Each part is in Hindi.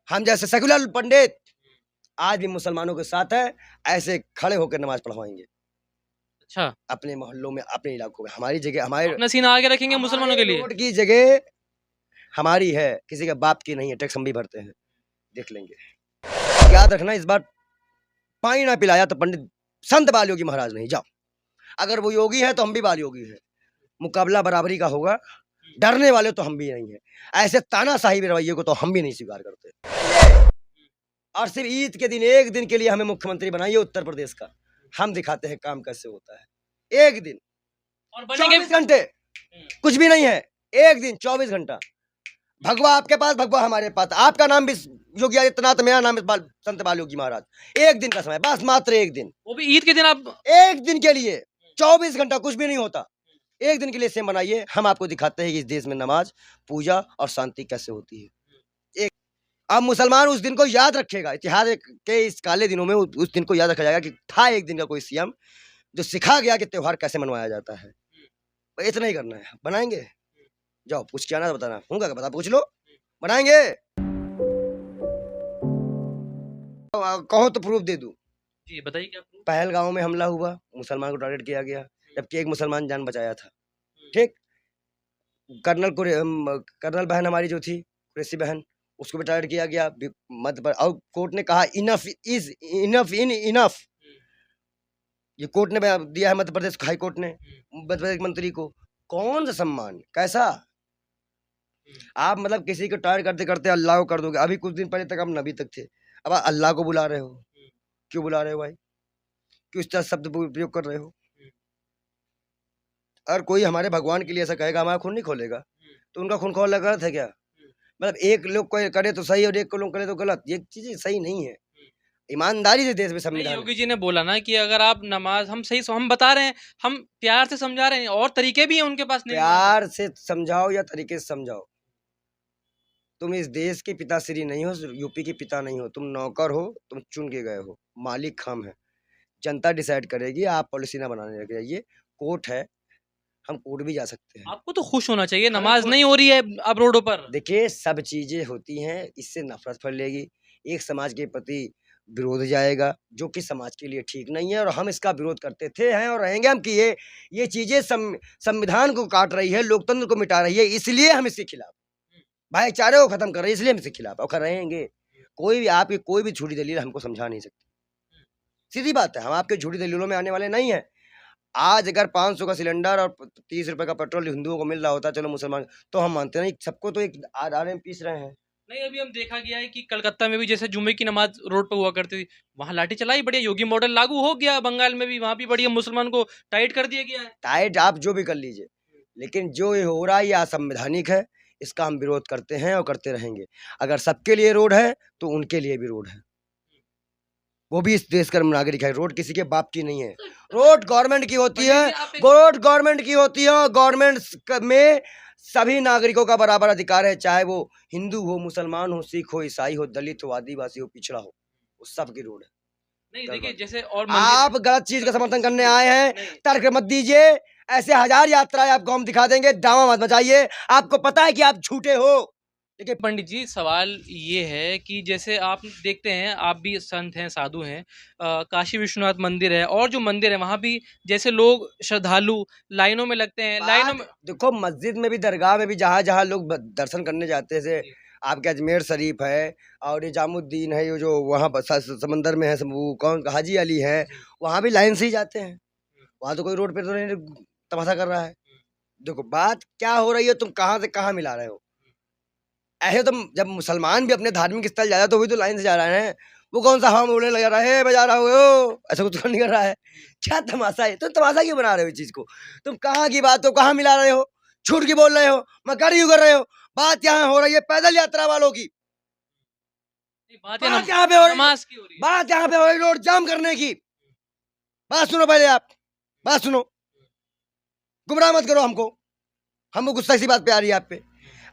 हम जैसे सेकुलर पंडित आज भी मुसलमानों के साथ है, ऐसे खड़े होकर नमाज पढ़वाएंगे अच्छा, अपने मोहल्लों में, अपने इलाकों में। हमारी जगह, हमारे अपना सीना आगे रखेंगे मुसलमानों के लिए। रोड की जगह हमारी है, किसी के बाप की नहीं है। टैक्स हम भी भरते हैं, देख लेंगे। याद रखना, इस बार पानी ना पिलाया तो पंडित संत बाल योगी महाराज नहीं। जाओ, अगर वो योगी है तो हम भी बाल योगी है। मुकाबला बराबरी का होगा, डरने वाले तो हम भी नहीं है। ऐसे तानाशाही रवैये को तो हम भी नहीं स्वीकार करते। और सिर्फ ईद के दिन, एक दिन के लिए हमें मुख्यमंत्री बनाइए उत्तर प्रदेश का, हम दिखाते हैं काम कैसे होता है। एक दिन और बनेंगे 24 घंटे, कुछ भी नहीं है। एक दिन 24 घंटा, भगवा आपके पास, भगवा हमारे पास। आपका नाम भी योगी आदित्यनाथ, मेरा नाम संत बाल योगी महाराज। एक दिन का समय, बस मात्र एक दिन, वो भी ईद के दिन। आप एक दिन के लिए 24 घंटा कुछ भी नहीं होता। एक दिन के लिए सेम बनाइए, हम आपको दिखाते हैं कि इस देश में नमाज, पूजा और शांति कैसे होती है। एक अब मुसलमान उस दिन को याद रखेगा, इतिहास के इस काले दिनों में उस दिन को याद रखा जाएगा कि था एक दिन का कोई सीएम जो सिखा गया कि त्योहार कैसे मनवाया जाता है। इतना ही करना है, बनाएंगे। जाओ, पूछ के आना, बताना होगा, बता, पूछ लो, बनाएंगे। कहो तो प्रूफ दे दूं। जी बताइए क्या proof? पहलगांव में हमला हुआ, मुसलमान को टारगेट किया गया, जबकि एक मुसलमान जान बचाया था। ठीक, कर्नल बहन हमारी जो थी, कुरैशी बहन, उसको भी टारगेट किया गया मध्य पर, और कोर्ट ने कहा enough is enough in enough. ये कोर्ट ने दिया है, मध्य प्रदेश हाई कोर्ट ने मध्य प्रदेश मंत्री को। कौन सा सम्मान, कैसा आप मतलब किसी को टारगेट करते करते अल्लाह को कर दोगे। अभी कुछ दिन पहले तक आप नबी तक थे, अब आप अल्लाह को बुला रहे हो। क्यों बुला रहे हो भाई, क्यों इस तरह शब्द प्रयोग कर रहे हो? अगर कोई हमारे भगवान के लिए ऐसा कहेगा, हमारा खून नहीं खोलेगा, तो उनका खून खोलना गलत है क्या? मतलब एक लोग कोई करे तो सही और एक को लोग करे तो गलत, ये चीजें सही नहीं है। ईमानदारी से देश में संविधान। योगी जी ने बोला ना कि अगर आप नमाज, हम बता रहे हैं, हम प्यार से समझा रहे हैं, और तरीके भी हैं उनके पास। नहीं, प्यार से समझाओ या तरीके से समझाओ, तुम इस देश के पिताश्री नहीं हो, यूपी के पिता नहीं हो, तुम नौकर हो, तुम चुन के गए हो, मालिक हम है, जनता डिसाइड करेगी। आप पॉलिसी ना बनाने लग जाइए, कोर्ट है, हम कोर्ट भी जा सकते हैं। आपको तो खुश होना चाहिए, नमाज नहीं हो रही है अब रोडों पर। देखिए, सब चीजें होती हैं, इससे नफरत फैलेगी, एक समाज के प्रति विरोध जाएगा, जो कि समाज के लिए ठीक नहीं है। और हम इसका विरोध करते थे, हैं और रहेंगे हम कि ये चीजें संविधान को काट रही है, लोकतंत्र को मिटा रही है, इसलिए हम इसके खिलाफ, भाईचारे को खत्म कर रही है, इसलिए हम इसके खिलाफ और रहेंगे। कोई भी आपकी कोई भी झूठी दलील हमको समझा नहीं सकती, सीधी बात है। हम आपके झूठी दलीलों में आने वाले नहीं है। आज अगर 500 का सिलेंडर और 30 रुपए का पेट्रोल हिंदुओं को मिल रहा होता, चलो मुसलमान, तो हम मानते नहीं, सबको तो एक आधार में पीस रहे हैं। नहीं, अभी हम देखा गया है कि कलकत्ता में भी जैसे जुम्मे की नमाज रोड पर हुआ करती थी, वहां लाठी चलाई, बढ़िया योगी मॉडल लागू हो गया। बंगाल में भी, वहां भी बढ़िया मुसलमान को टाइट कर दिया गया है। टाइट आप जो भी कर लीजिए, लेकिन जो ये हो रहा है ये असंवैधानिक है, इसका हम विरोध करते हैं और करते रहेंगे। अगर सबके लिए रोड है तो उनके लिए भी रोड है, वो भी इस देश का नागरिक है। रोड किसी के बाप की नहीं है, रोड गवर्नमेंट की होती है, रोड गवर्नमेंट की होती है। और गवर्नमेंट में सभी नागरिकों का बराबर अधिकार है, चाहे वो हिंदू हो, मुसलमान हो, सिख हो, ईसाई हो, दलित हो, आदिवासी हो, पिछड़ा हो, वो सबकी रोड है। नहीं देखिए, जैसे और आप गलत चीज का समर्थन करने आए हैं, तर्क मत दीजिए। ऐसे हजार यात्राएं आपको हम दिखा देंगे, ड्रामा मत मचाइए। आपको पता है कि आप झूठे हो। देखिए पंडित जी, सवाल ये है कि जैसे आप देखते हैं, आप भी संत हैं, साधु हैं, काशी विश्वनाथ मंदिर है और जो मंदिर है वहाँ भी जैसे लोग श्रद्धालु लाइनों में लगते हैं। लाइनों में देखो, मस्जिद में भी, दरगाह में भी, जहाँ जहाँ लोग दर्शन करने जाते हैं, जैसे आपके अजमेर शरीफ है और निजामुद्दीन है, ये जो वहाँ समंदर में है, वो कौन, हाजी अली है, वहाँ भी लाइन से ही जाते हैं। वहाँ तो कोई रोड पे तो नहीं तमाशा कर रहा है। देखो बात क्या हो रही है, तुम कहाँ से कहाँ मिला रहे हो। ऐसे तो जब मुसलमान भी अपने धार्मिक स्थल जा रहा है तो वही तो लाइन से जा रहे हैं। वो कौन सा हवा में उड़ने लगा रहा है, बजा रहा हो, ऐसा कुछ नहीं कर रहा है। क्या तमाशा है, तुम तमाशा क्यों बना रहे हो इस चीज को? तुम कहाँ की बात हो, कहाँ मिला रहे हो, झूठ की बोल रहे हो, मक्कारी क्यों कर रहे हो? बात यहाँ हो रही है पैदल यात्रा वालों की, बात यहाँ पे हो रही है, बात यहाँ पे हो रही रोड जाम करने की। बात सुनो पहले, आप बात सुनो, गुमराह मत करो हमको गुस्सा इसी बात पे आ रही है आप पे।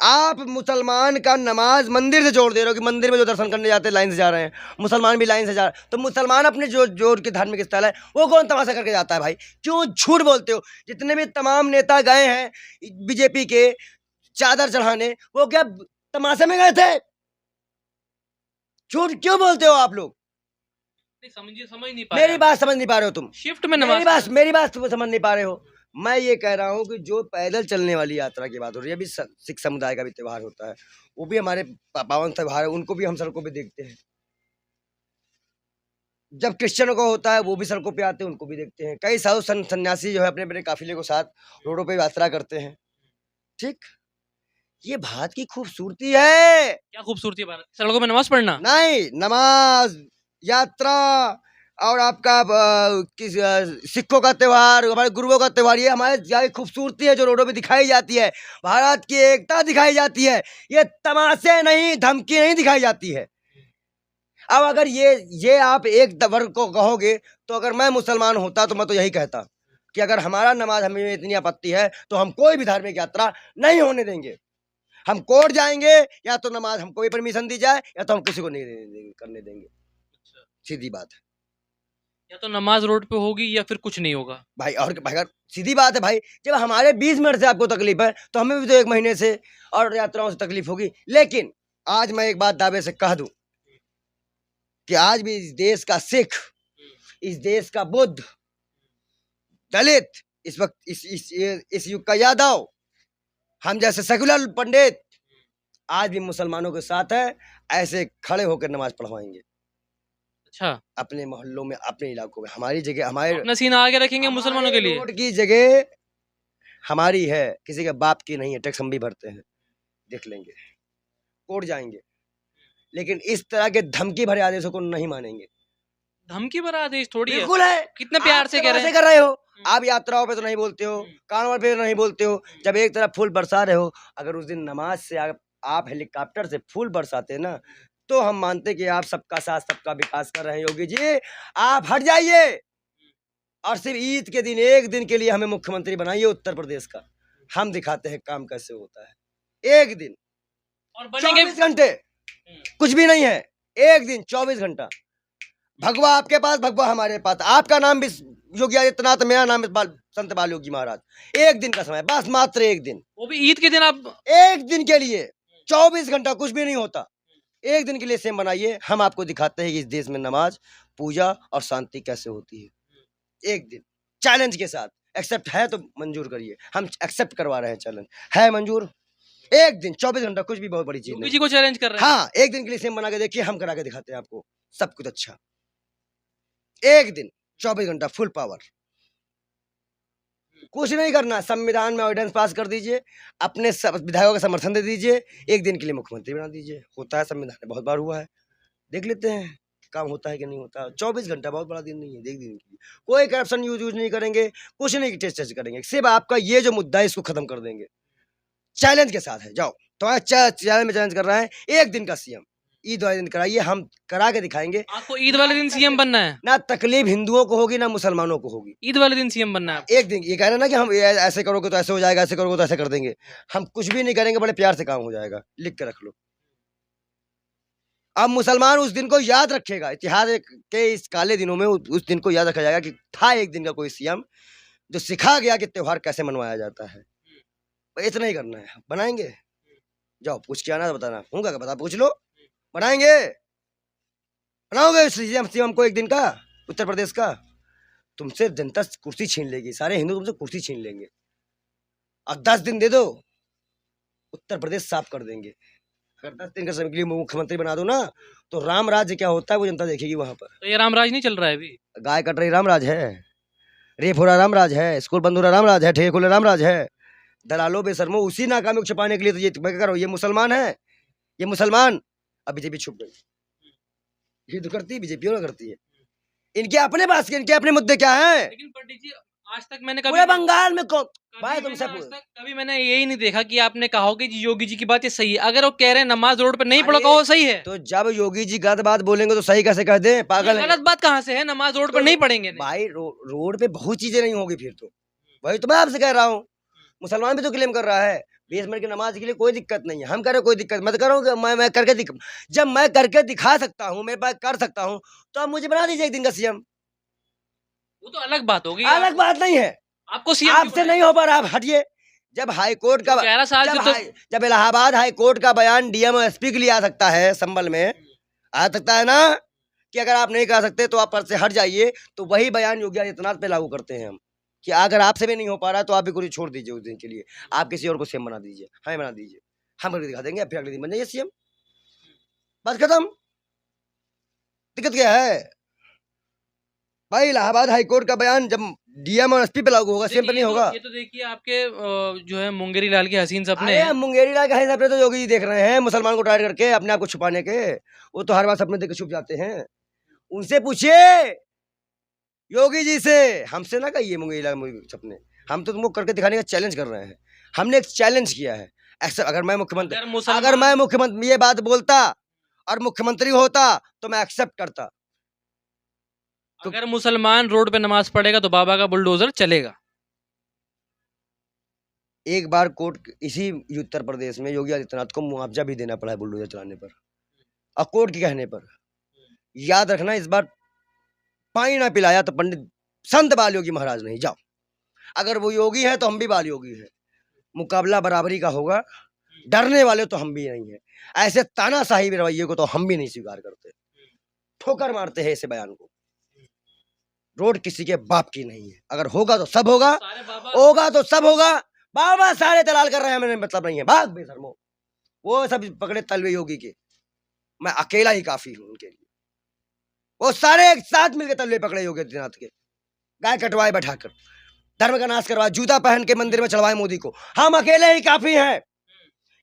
आप मुसलमान का नमाज मंदिर से जोड़ दे रहे हो कि मंदिर में जो दर्शन करने जाते हैं लाइन से जा रहे हैं, मुसलमान भी लाइन से जा रहे हैं। तो मुसलमान अपने जो के धार्मिक स्थल है वो कौन तमाशा करके जाता है भाई? क्यों झूठ बोलते हो? जितने भी तमाम नेता गए हैं बीजेपी के चादर चढ़ाने, वो क्या तमाशे में गए थे? झूठ क्यों बोलते हो आप लोग? नहीं समझ नहीं पा मेरी रहे बात समझ नहीं पा रहे हो तुम। शिफ्ट में नमाज मेरी बात तुम समझ नहीं पा रहे हो। मैं ये कह रहा हूँ कि जो पैदल चलने वाली यात्रा की बात हो रही है, अभी सिख समुदाय का भी त्योहार होता है, वो भी हमारे पावन त्योहार है, उनको भी हम सड़कों पे देखते हैं। जब क्रिश्चियनों का होता है वो भी सड़कों पे आते हैं, उनको भी देखते हैं। कई साधु सन्यासी जो है अपने अपने काफिले को साथ रोडों पे यात्रा करते हैं। ठीक, ये भारत की खूबसूरती है। क्या खूबसूरती है भारत की? सड़कों में नमाज पढ़ना? नहीं, नमाज, यात्रा और आपका सिखों का त्योहार, हमारे गुरुओं का त्योहार, ये हमारे यहाँ की खूबसूरती है जो रोडों पे दिखाई जाती है। भारत की एकता दिखाई जाती है। ये तमाशे नहीं, धमकी नहीं दिखाई जाती है। अब अगर ये आप एक वर्ग को कहोगे, तो अगर मैं मुसलमान होता तो मैं तो यही कहता कि अगर हमारा नमाज हमें इतनी आपत्ति है तो हम कोई भी धार्मिक यात्रा नहीं होने देंगे। हम कोर्ट जाएंगे, या तो नमाज हमको भी परमिशन दी जाए, या तो हम किसी को नहीं करने देंगे। सीधी बात है। या तो नमाज रोड पे होगी या फिर कुछ नहीं होगा भाई। और अगर सीधी बात है भाई, जब हमारे 20 मिनट से आपको तकलीफ है तो हमें भी तो 1 महीने से और यात्राओं से तकलीफ होगी। लेकिन आज मैं एक बात दावे से कह दूं कि आज भी इस देश का सिख, इस देश का बुद्ध, दलित, इस वक्त इस युग का यादव, हम जैसे सेकुलर पंडित आज भी मुसलमानों के साथ है। ऐसे खड़े होकर नमाज पढ़वाएंगे। अच्छा, अपने मोहल्लों में, अपने इलाकों में। हमारी जगह, हमारे अपना सीना आगे रखेंगे मुसलमानों के लिए। रोड की जगह हमारी है, किसी के बाप की नहीं है। टैक्स हम भी भरते हैं, देख लेंगे, कोर्ट जाएंगे, लेकिन इस तरह के धमकी भरे आदेशों को नहीं मानेंगे। धमकी भरा आदेश थोड़ी है। बिल्कुल है। कितने प्यार से कह रहे हैं। कर रहे हो आप, यात्राओं पे तो नहीं बोलते हो, कार्निवल पे तो नहीं बोलते हो। जब एक तरफ फूल बरसा रहे हो, अगर उस दिन नमाज से आप हेलीकॉप्टर से फूल बरसाते ना, तो हम मानते कि आप सबका साथ सबका विकास कर रहे हैं। योगी जी, आप हट जाइए और सिर्फ ईद के दिन, एक दिन के लिए हमें मुख्यमंत्री बनाइए उत्तर प्रदेश का। हम दिखाते हैं काम कैसे होता है। एक दिन और बनेंगे 24 घंटे, कुछ भी नहीं है। एक दिन 24 घंटा, भगवा आपके पास, भगवा हमारे पास। आपका नाम भी योगी आदित्यनाथ, मेरा नाम संत बाल योगी महाराज। एक दिन का समय, बस मात्र एक दिन, वो भी ईद के दिन। आप एक दिन के लिए 24 घंटा कुछ भी नहीं होता। एक दिन के लिए सेम बनाइए, हम आपको दिखाते हैं कि इस देश में नमाज, पूजा और शांति कैसे होती है। एक दिन चैलेंज के साथ, एक्सेप्ट है तो मंजूर करिए। हम एक्सेप्ट करवा रहे हैं, चैलेंज है मंजूर। एक दिन 24 घंटा, कुछ भी बहुत बड़ी चीज नहीं। जी को चैलेंज कर रहे हैं। हाँ, एक दिन के लिए सेम बना के देखिए, हम करा के दिखाते हैं आपको सब कुछ अच्छा। एक दिन 24 घंटा फुल पावर, कुछ नहीं करना। संविधान में ऑर्डिनेंस पास कर दीजिए, अपने विधायकों का समर्थन दे दीजिए, एक दिन के लिए मुख्यमंत्री बना दीजिए। होता है, संविधान में बहुत बार हुआ है, देख लेते हैं काम होता है कि नहीं होता। 24 घंटा बहुत बड़ा दिन नहीं है। देख दिन के लिए कोई करप्शन यूज नहीं करेंगे, कुछ नहीं टेस्ट करेंगे, सिर्फ आपका ये जो मुद्दा है इसको खत्म कर देंगे। चैलेंज के साथ है, जाओ। तो चैलेंज में चैलेंज कर रहा है, एक दिन का सीएम ईद वाले दिन कराइए, हम करा के दिखाएंगे। आपको ईद वाले दिन सीएम बनना है? ना तकलीफ हिंदुओं को होगी ना मुसलमानों को होगी। ईद वाले दिन सीएम बनना है? एक दिन ये कह रहे हैं ना कि हम ऐसे करोगे तो ऐसे हो जाएगा, ऐसे करोगे तो ऐसे कर देंगे। हम कुछ भी नहीं करेंगे, बड़े प्यार से काम हो जाएगा, लिख के रख लो। अब मुसलमान उस दिन को याद रखेगा, इतिहास के इस काले दिनों में उस दिन को याद रखा जाएगा कि था एक दिन का कोई सीएम जो सिखा गया कि त्योहार कैसे मनवाया जाता है। इतना ही करना है, बनाएंगे। जाओ पूछ के आना, बताना होगा क्या, बता पूछ लो, बनाएंगे। बनाओगे सीएम को एक दिन का उत्तर प्रदेश का, तुमसे जनता कुर्सी छीन लेगी, सारे हिंदू तुमसे कुर्सी छीन लेंगे। और 10 दिन दे दो, उत्तर प्रदेश साफ कर देंगे। अगर 10 दिन का समय के लिए मुख्यमंत्री बना दो ना, तो राम राज्य क्या होता है वो जनता देखेगी वहां पर। तो ये रामराज नहीं चल रहा है अभी? गाय कट रही रामराज है, रेप हो रहा रामराज है, स्कूल बंद हो रहा रामराज है, ठेके खुले रामराज है। दलालों बेशर्मो उसी नाकामी को छुपाने के लिए तो ये करो। ये मुसलमान है, ये मुसलमान। अब बीजेपी छुप गई, ये तो करती है बीजेपी और करती है। इनके अपने पास के, इनके अपने मुद्दे क्या हैं? लेकिन पंडित जी, आज तक मैंने पूरे बंगाल में भाई तुमसे कभी मैंने यही नहीं देखा कि आपने कहा हो कि योगी जी की बात ये सही है। अगर वो कह रहे हैं नमाज रोड पे नहीं पढ़ो, कहो सही है। तो जब योगी जी गलत बात बोलेंगे तो सही कैसे कह दें? पागल है। गलत बात कहाँ से है? नमाज रोड पर नहीं पढ़ेंगे भाई, रोड पे बहुत चीजें नहीं होगी फिर तो। वही तो मैं आपसे कह रहा हूँ, मुसलमान भी तो क्लेम कर रहा है 20 मिनट की नमाज के लिए कोई दिक्कत नहीं है। हम कह रहे कोई दिक्कत मत करो, मैं करके जब मैं करके दिखा सकता हूँ, मेरे पास कर सकता हूँ, तो आप मुझे बना दीजिए एक दिन का सीएम। वो तो अलग बात होगी। अलग बात नहीं है, आपको सीएम आपसे नहीं हो पा रहा, आप हटिए। जब हाईकोर्ट का 11 साल जब इलाहाबाद हाईकोर्ट का बयान डीएम और एसपी के लिए आ सकता है संबल में, आ सकता है ना कि अगर आप नहीं करा सकते तो आप पद से हट जाइए। तो वही बयान योगी आदित्यनाथ पे लागू करते हैं हम कि अगर आपसे भी नहीं हो पा रहा तो आप भी कुछ छोड़ दीजिए उस दिन के लिए, आप किसी और को सीएम बना दीजिए, हमें बना दीजिए, हम करके दिखा देंगे, फिर अगले दिन बन जाइए सीएम, बस खत्म। दिक्कत क्या है भाई? इलाहाबाद हाईकोर्ट का बयान जब डीएम और एसपी पे लागू होगा, सीएम पे नहीं होगा। ये तो देखिए आपके जो है मुंगेरी लाल के हसीन सपने अरे हैं। मुंगेरी लाल कहीं सपने तो योगी जी देख रहे हैं, मुसलमान को टारगेट करके अपने आप को छुपाने के। वो तो हर बार सपने देख के छुप जाते हैं। उनसे पूछिए योगी जी से, हमसे ना कहिए मुंगेरी लाल सपने। हम तो तुमको करके दिखाने का चैलेंज कर रहे हैं। हमने एक चैलेंज किया है। ऐसा अगर मैं मुख्यमंत्री ये बात बोलता और मुख्यमंत्री होता तो मैं एक्सेप्ट करता। अगर मुसलमान रोड पे नमाज पढ़ेगा तो बाबा का बुलडोजर चलेगा। एक बार कोर्ट इसी उत्तर प्रदेश में योगी आदित्यनाथ को मुआवजा भी देना पड़ा है बुलडोजर चलाने पर, और कोर्ट के कहने पर। याद रखना, इस बार पानी ना पिलाया तो पंडित संत बाल योगी महाराज नहीं। जाओ, अगर वो योगी है तो हम भी बाल योगी है। मुकाबला बराबरी का होगा। डरने वाले तो हम भी नहीं है। ऐसे तानाशाही रवैये को तो हम भी नहीं स्वीकार करते। ठोकर मारते हैं ऐसे बयान को। रोड किसी के बाप की नहीं है। अगर होगा तो सब होगा, होगा तो सब होगा। बाबा सारे दलाल कर रहे हैं, मैंने मतलब नहीं है। भाग बेशर्मो, वो सब पकड़े तलवे योगी के, मैं अकेला ही काफी हूं उनके लिए। वो सारे एक साथ मिलकर तलवे पकड़े योगी आदित्यनाथ के, गाय कटवाए बैठाकर, धर्म का नाश करवाए, जूता पहन के मंदिर में चढ़वाए मोदी को। हम अकेले ही काफी हैं।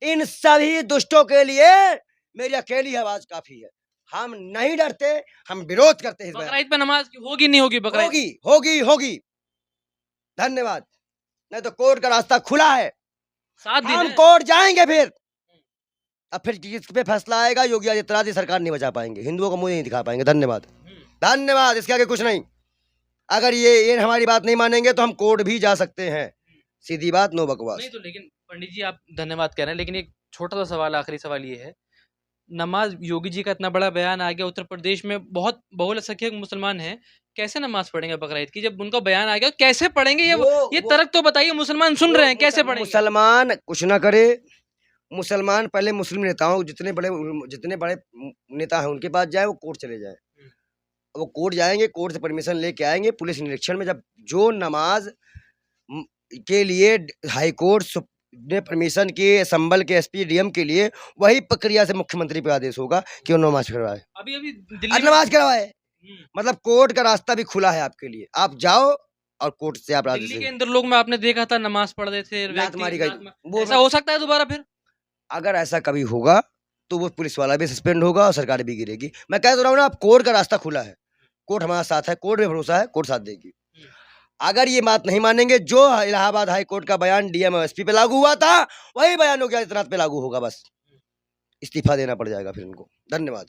इन सभी दुष्टों के लिए मेरी अकेली आवाज काफी है। हम नहीं डरते, हम विरोध करते हैं। बकरीद पे नमाज होगी नहीं होगी? बकरीद होगी होगी होगी। धन्यवाद। नहीं तो कोर्ट का रास्ता खुला है, 7 दिन हम है। कोर्ट जाएंगे। फिर अब फिर किस पे फैसला आएगा, योगी आदित्यनाथ की सरकार नहीं बचा पाएंगे, हिंदुओं को मुंह नहीं दिखा पाएंगे। धन्यवाद, धन्यवाद। इसके आगे कुछ नहीं। अगर ये हमारी बात नहीं मानेंगे तो हम कोर्ट भी जा सकते हैं। सीधी बात, नो बकवास। नहीं तो लेकिन पंडित जी आप धन्यवाद कह रहे हैं, लेकिन एक छोटा सा सवाल, आखिरी सवाल ये है, नमाज योगी जी का इतना बड़ा बयान आ गया, उत्तर प्रदेश में बहुत बहुसंख्यक मुसलमान हैं, कैसे नमाज पढ़ेंगे बकरीद की? जब उनका बयान आ गया कैसे पढ़ेंगे? ये तर्क तो बताइए, मुसलमान सुन रहे हैं, कैसे पढ़ेंगे? मुसलमान कुछ ना करे। मुसलमान पहले मुस्लिम नेताओं, जितने बड़े नेता हैं उनके पास जाए, वो कोर्ट चले जाए। वो कोर्ट जाएंगे, कोर्ट से परमिशन लेके आएंगे। पुलिस निरीक्षण में जब जो नमाज के लिए हाई कोर्ट ने परमिशन की, संभल के एसपी डीएम के लिए, वही प्रक्रिया से मुख्यमंत्री पे आदेश होगा कि वो नमाज करवाए। अभी दिल्ली नमाज करवाए। मतलब कोर्ट का रास्ता भी खुला है आपके लिए। आप जाओ और कोर्ट से आप दिल्ली के अंदर लोग में आपने देखा था नमाज पढ़ रहे थे, ऐसा हो सकता है दोबारा? फिर अगर ऐसा कभी होगा तो वो पुलिस वाला भी सस्पेंड होगा और सरकार भी गिरेगी। मैं कह तो रहा हूँ ना, आप कोर्ट का रास्ता खुला है, कोर्ट हमारा साथ है, कोर्ट में भरोसा है, कोर्ट साथ देगी। अगर ये बात नहीं मानेंगे, जो इलाहाबाद हाई कोर्ट का बयान डीएम और एसपी पे लागू हुआ था, वही बयान योगी आदित्यनाथ पे लागू होगा। बस इस्तीफा देना पड़ जाएगा फिर इनको। धन्यवाद।